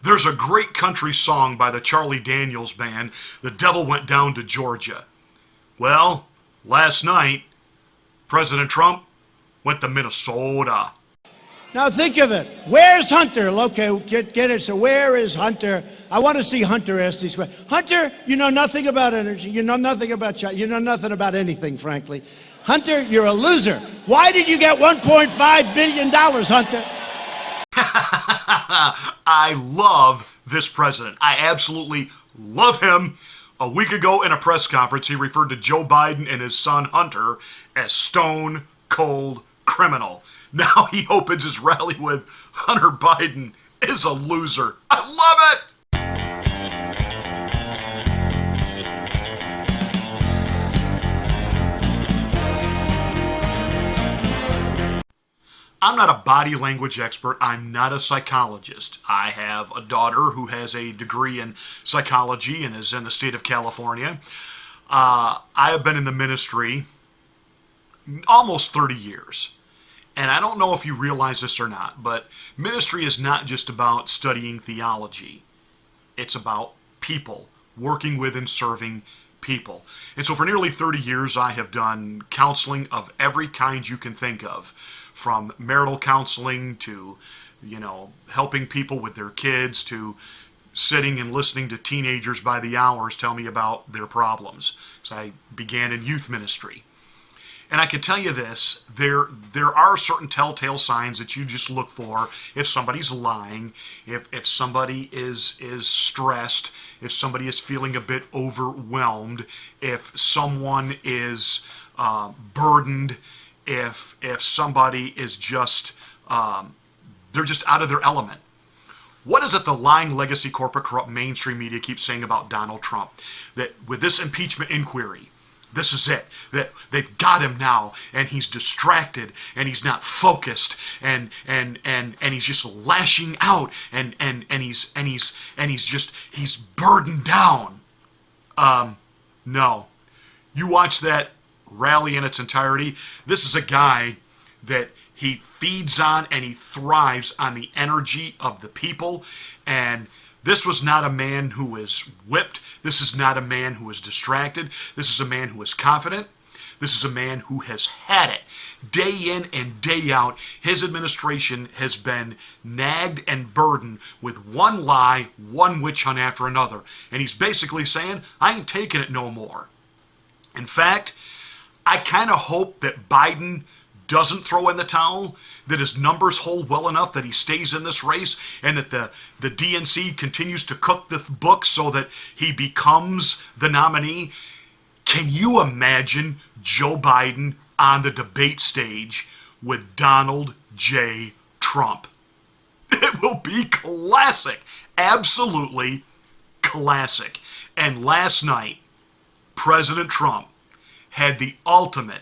There's a great country song by the Charlie Daniels Band, "The Devil Went Down to Georgia." Well, last night, President Trump went to Minnesota. Now think of it. Where's Hunter? Okay, get it. So where is Hunter? I want to see Hunter ask these questions. Hunter, you know nothing about energy. You know nothing about China. You know nothing about anything, frankly. Hunter, you're a loser. Why did you get $1.5 billion, Hunter? I love this president. I absolutely love him. A week ago in a press conference, he referred to Joe Biden and his son Hunter as stone cold criminal. Now he opens his rally with Hunter Biden is a loser. I love it! I'm not a body language expert. I'm not a psychologist. I have a daughter who has a degree in psychology and is in the state of California. I have been in the ministry almost 30 years. And I don't know if you realize this or not, but ministry is not just about studying theology. It's about people, working with and serving people. And so for nearly 30 years, I have done counseling of every kind you can think of, from marital counseling to, helping people with their kids, to sitting and listening to teenagers by the hours tell me about their problems. So I began in youth ministry. And I can tell you this, there are certain telltale signs that you just look for if somebody's lying, if somebody is stressed, if somebody is feeling a bit overwhelmed, if someone is burdened, if somebody is just, they're just out of their element. What is it the lying legacy corporate corrupt mainstream media keeps saying about Donald Trump? That with this impeachment inquiry, this is it. That they've got him now, and he's distracted, and he's not focused, and he's just lashing out, and he's burdened down. No. You watch that rally in its entirety. This is a guy that he feeds on and he thrives on the energy of the people, and this was not a man who was whipped. This is not a man who is distracted. This is a man who is confident. This is a man who has had it. Day in and day out, his administration has been nagged and burdened with one lie, one witch hunt after another. And he's basically saying, I ain't taking it no more. In fact, I kind of hope that Biden doesn't throw in the towel, that his numbers hold well enough that he stays in this race, and that the DNC continues to cook the books so that he becomes the nominee. Can you imagine Joe Biden on the debate stage with Donald J. Trump? It will be classic. Absolutely classic. And last night, President Trump had the ultimate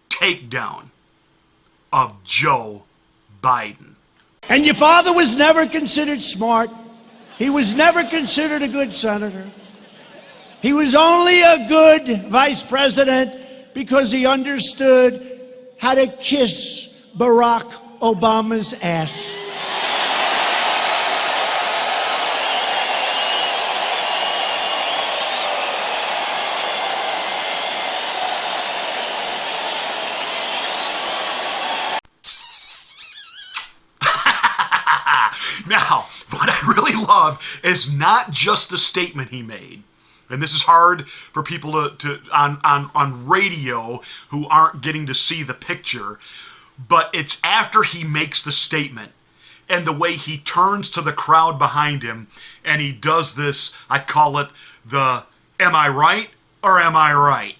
takedown of Joe Biden. And your father was never considered smart. He was never considered a good senator. He was only a good vice president because he understood how to kiss Barack Obama's ass. Now, what I really love is not just the statement he made. And this is hard for people on radio who aren't getting to see the picture. But it's after he makes the statement and the way he turns to the crowd behind him and he does this, I call it the, am I right or am I right?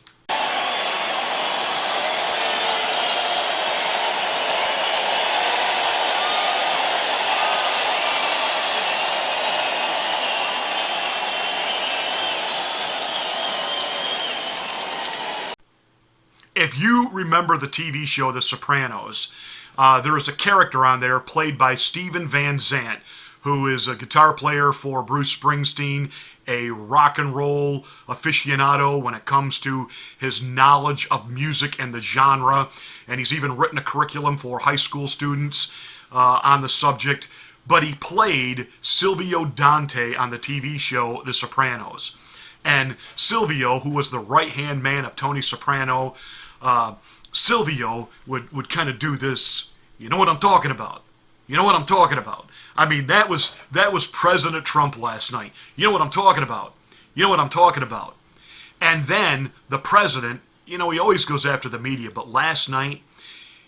If you remember the TV show The Sopranos, there is a character on there played by Steven Van Zandt, who is a guitar player for Bruce Springsteen, a rock and roll aficionado when it comes to his knowledge of music and the genre, and he's even written a curriculum for high school students on the subject. but he played Silvio Dante on the TV show The Sopranos. And Silvio, who was the right-hand man of Tony Soprano, Silvio would kind of do this, you know what I'm talking about? You know what I'm talking about? I mean, that was President Trump last night. You know what I'm talking about? You know what I'm talking about? And then the president, you know, he always goes after the media, but last night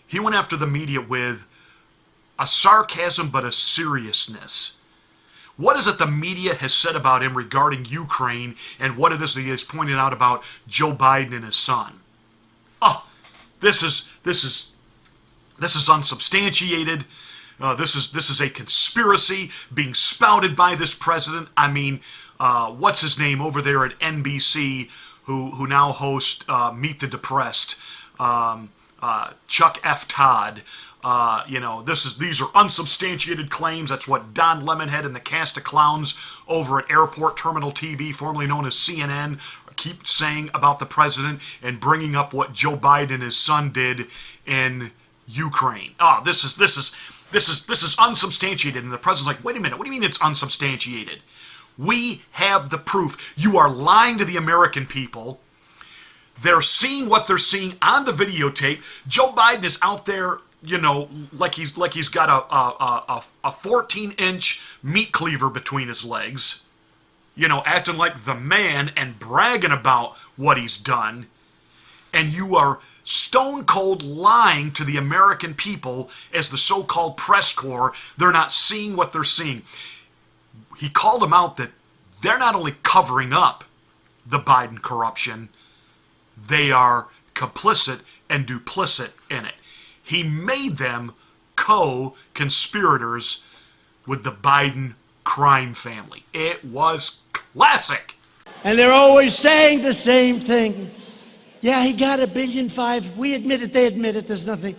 he went after the media with a sarcasm but a seriousness. What is it the media has said about him regarding Ukraine and what it is that he has pointed out about Joe Biden and his son? Oh, this is unsubstantiated. This is a conspiracy being spouted by this president. I mean, what's his name over there at NBC, who now hosts Meet the Depressed, Chuck F. Todd. These are unsubstantiated claims. That's what Don Lemonhead and the cast of clowns over at Airport Terminal TV, formerly known as CNN, keep saying about the president and bringing up what Joe Biden and his son did in Ukraine. This is unsubstantiated. And the president's like, wait a minute, what do you mean it's unsubstantiated? We have the proof. You are lying to the American people. They're seeing what they're seeing on the videotape. Joe Biden is out there, you know, like he's got a 14-inch meat cleaver between his legs, you know, acting like the man and bragging about what he's done. And you are stone cold lying to the American people as the so-called press corps. They're not seeing what they're seeing. He called them out that they're not only covering up the Biden corruption, they are complicit and duplicit in it. He made them co-conspirators with the Biden crime family. It was classic. And they're always saying the same thing. Yeah, he got $1.5 billion. We admit it, they admit it, there's nothing.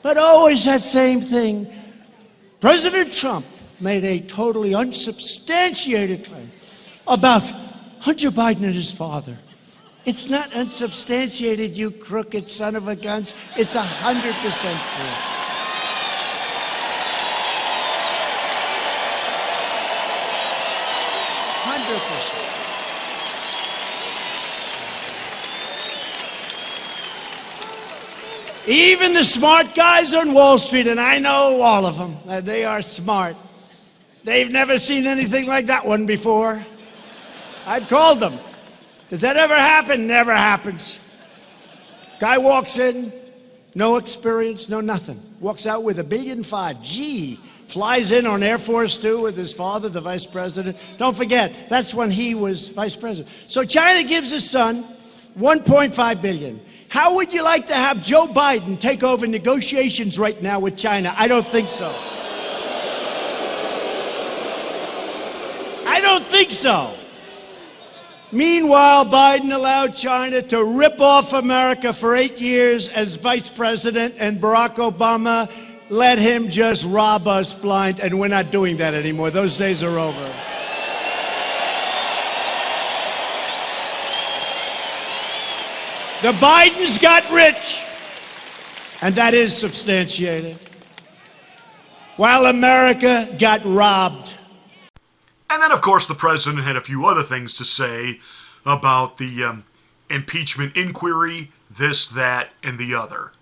But always that same thing. President Trump made a totally unsubstantiated claim about Hunter Biden and his father. It's not unsubstantiated, you crooked son of a guns. It's 100% true. Even the smart guys on Wall Street, and I know all of them, they are smart. They've never seen anything like that one before. I've called them. Does that ever happen? Never happens. Guy walks in, no experience, no nothing. Walks out with $1.5 billion. Gee, flies in on Air Force Two with his father, the vice president. Don't forget, that's when he was vice president. So China gives his son $1.5 billion. How would you like to have Joe Biden take over negotiations right now with China? I don't think so. I don't think so. Meanwhile, Biden allowed China to rip off America for 8 years as vice president, and Barack Obama let him just rob us blind, and we're not doing that anymore. Those days are over. The Bidens got rich, and that is substantiated, while America got robbed. And then, of course, the president had a few other things to say about the impeachment inquiry, this, that, and the other.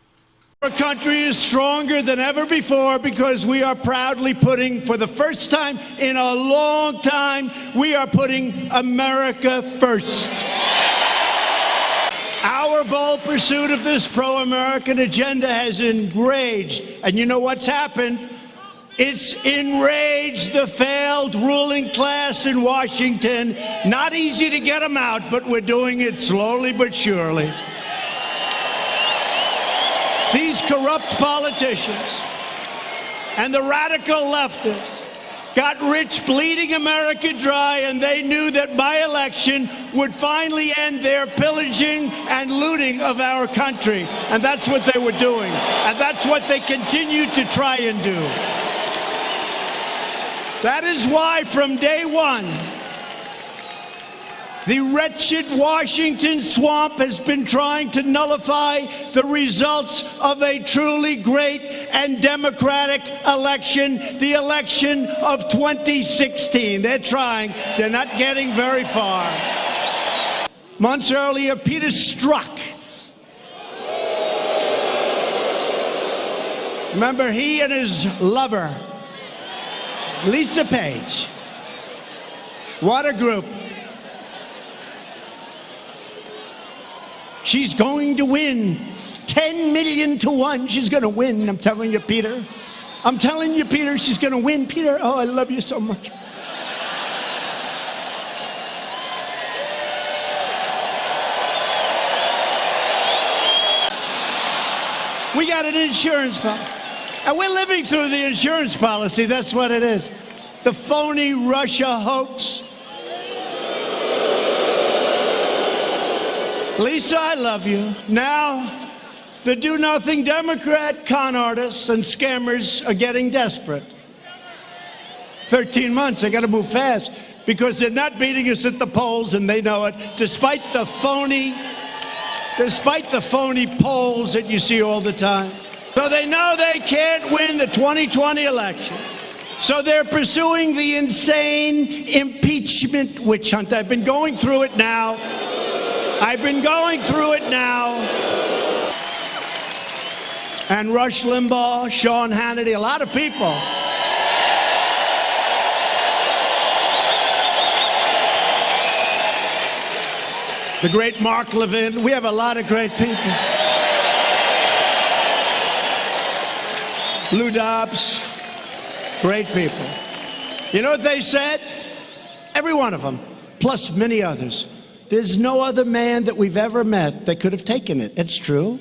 Our country is stronger than ever before because we are proudly putting, for the first time in a long time, we are putting America first. Our bold pursuit of this pro-American agenda has enraged, and you know what's happened? It's enraged the failed ruling class in Washington. Not easy to get them out, but we're doing it slowly but surely. These corrupt politicians and the radical leftists got rich bleeding America dry, and they knew that my election would finally end their pillaging and looting of our country. And that's what they were doing. And that's what they continue to try and do. That is why from day one, The wretched Washington swamp has been trying to nullify the results of a truly great and democratic election, the election of 2016. They're trying. They're not getting very far. Months earlier, Peter Strzok. Remember, he and his lover, Lisa Page. What a group. She's going to win 10 million to 1. She's going to win. I'm telling you, Peter. I'm telling you, Peter, she's going to win. Peter, oh, I love you so much. We got an insurance policy. And we're living through the insurance policy. That's what it is. The phony Russia hoax. Lisa, I love you. Now, the do-nothing Democrat con artists and scammers are getting desperate. 13 months, I got to move fast because they're not beating us at the polls and they know it, despite the phony polls that you see all the time. So they know they can't win the 2020 election. So they're pursuing the insane impeachment witch hunt. I've been going through it now. And Rush Limbaugh, Sean Hannity, a lot of people. The great Mark Levin. We have a lot of great people. Lou Dobbs. Great people. You know what they said? Every one of them, plus many others. There's no other man that we've ever met that could have taken it. It's true.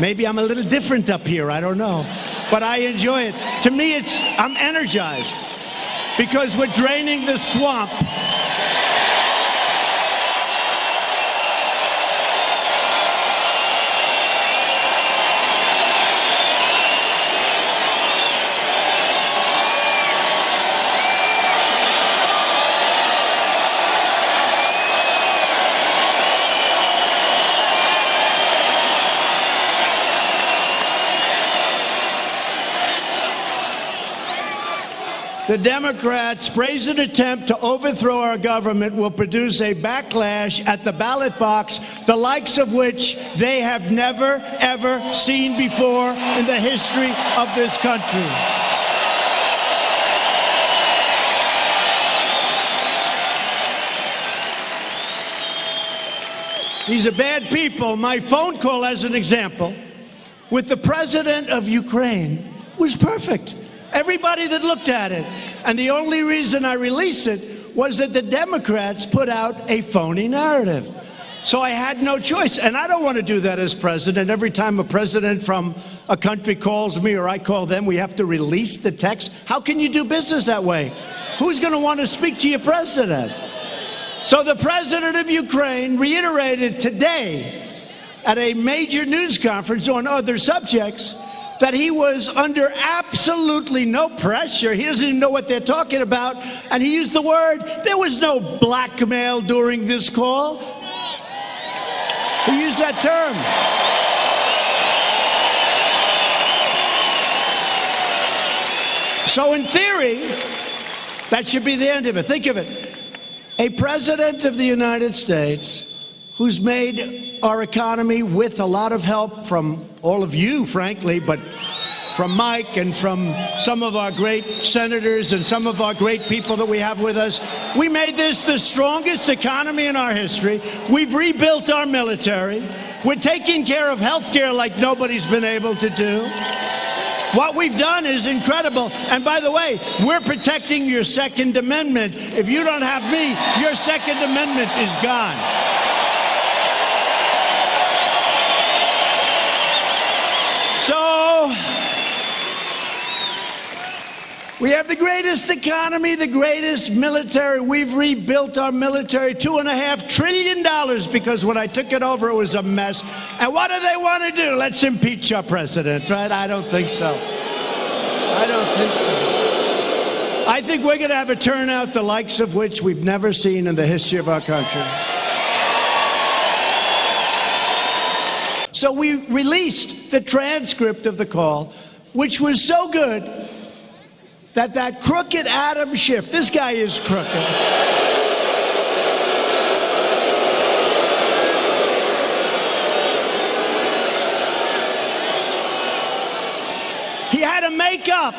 Maybe I'm a little different up here, I don't know. But I enjoy it. To me, I'm energized because we're draining the swamp. The Democrats' brazen attempt to overthrow our government will produce a backlash at the ballot box, the likes of which they have never, ever seen before in the history of this country. These are bad people. My phone call, as an example, with the president of Ukraine was perfect. Everybody that looked at it. And the only reason I released it was that the Democrats put out a phony narrative. So I had no choice. And I don't want to do that as president. Every time a president from a country calls me or I call them, we have to release the text. How can you do business that way? Who's going to want to speak to your president? So the president of Ukraine reiterated today at a major news conference on other subjects that he was under absolutely no pressure. He doesn't even know what they're talking about. And he used the word, there was no blackmail during this call. He used that term. So in theory, that should be the end of it. Think of it. A president of the United States who's made our economy with a lot of help from all of you, frankly, but from Mike and from some of our great senators and some of our great people that we have with us. We made this the strongest economy in our history. We've rebuilt our military. We're taking care of health care like nobody's been able to do. What we've done is incredible. And by the way, we're protecting your Second Amendment. If you don't have me, your Second Amendment is gone. So, we have the greatest economy, the greatest military. We've rebuilt our military, $2.5 trillion, because when I took it over, it was a mess. And what do they want to do? Let's impeach our president, right? I don't think so. I don't think so. I think we're going to have a turnout the likes of which we've never seen in the history of our country. So we released the transcript of the call, which was so good that crooked Adam Schiff, this guy is crooked. He had to make up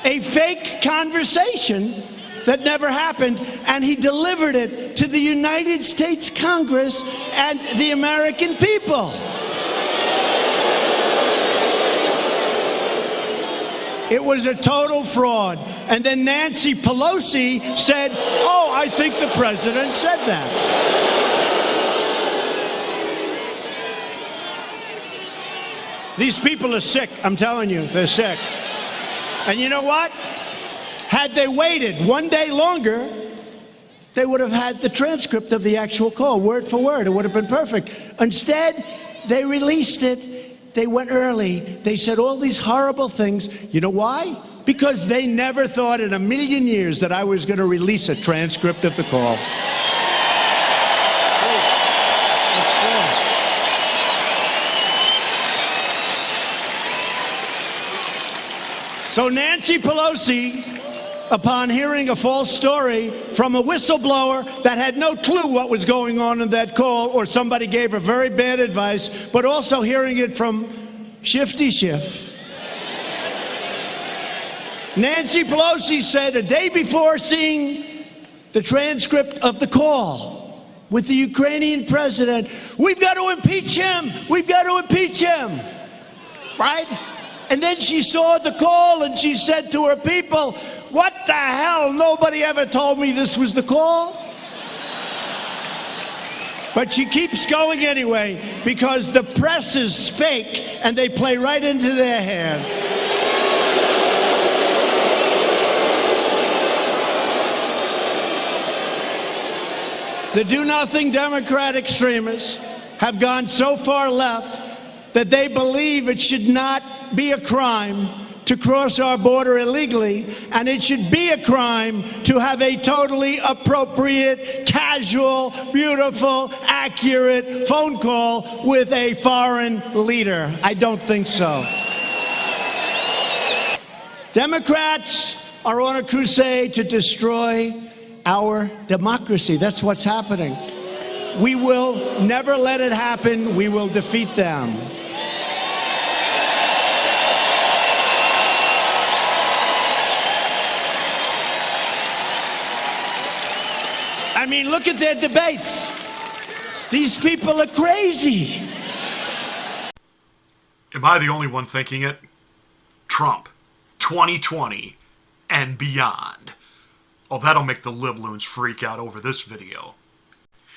a fake conversation that never happened, and he delivered it to the United States Congress and the American people. It was a total fraud. And then Nancy Pelosi said, "Oh, I think the president said that." These people are sick, I'm telling you, they're sick. And you know what? Had they waited one day longer, they would have had the transcript of the actual call, word for word. It would have been perfect. Instead, they released it. They went early. They said all these horrible things. You know why? Because they never thought in a million years that I was going to release a transcript of the call. So Nancy Pelosi, upon hearing a false story from a whistleblower that had no clue what was going on in that call, or somebody gave her very bad advice, but also hearing it from Shifty Schiff. Nancy Pelosi said a day before seeing the transcript of the call with the Ukrainian president, "We've got to impeach him. We've got to impeach him." Right? And then she saw the call and she said to her people, "What the hell? Nobody ever told me this was the call." But she keeps going anyway because the press is fake and they play right into their hands. The do-nothing Democrat extremists have gone so far left that they believe it should not be a crime to cross our border illegally, and it should be a crime to have a totally appropriate, casual, beautiful, accurate phone call with a foreign leader. I don't think so. Democrats are on a crusade to destroy our democracy. That's what's happening. We will never let it happen. We will defeat them. I mean, look at their debates. These people are crazy. Am I the only one thinking it? Trump, 2020 and beyond. Oh, that'll make the libloons freak out over this video.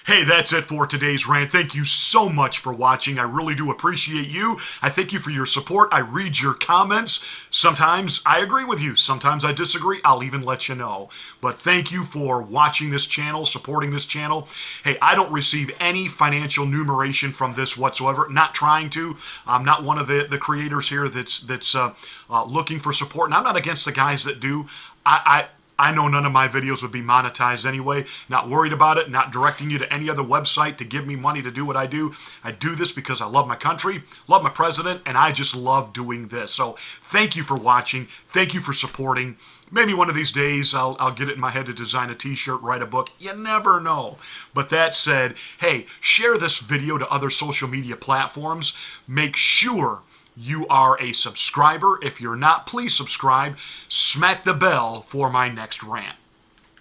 Hey, that's it for today's rant. Thank you so much for watching. I really do appreciate you. I thank you for your support. I read your comments. Sometimes I agree with you. Sometimes I disagree. I'll even let you know. But thank you for watching this channel, supporting this channel. Hey, I don't receive any financial numeration from this whatsoever. Not trying to. I'm not one of the creators here that's looking for support. And I'm not against the guys that do. I know none of my videos would be monetized anyway. Not worried about it. Not directing you to any other website to give me money to do what I do. I do this because I love my country, love my president, and I just love doing this. So thank you for watching. Thank you for supporting. Maybe one of these days I'll get it in my head to design a t-shirt, write a book. You never know. But that said, hey, share this video to other social media platforms. Make sure you are a subscriber. If you're not, please subscribe. Smack the bell for my next rant.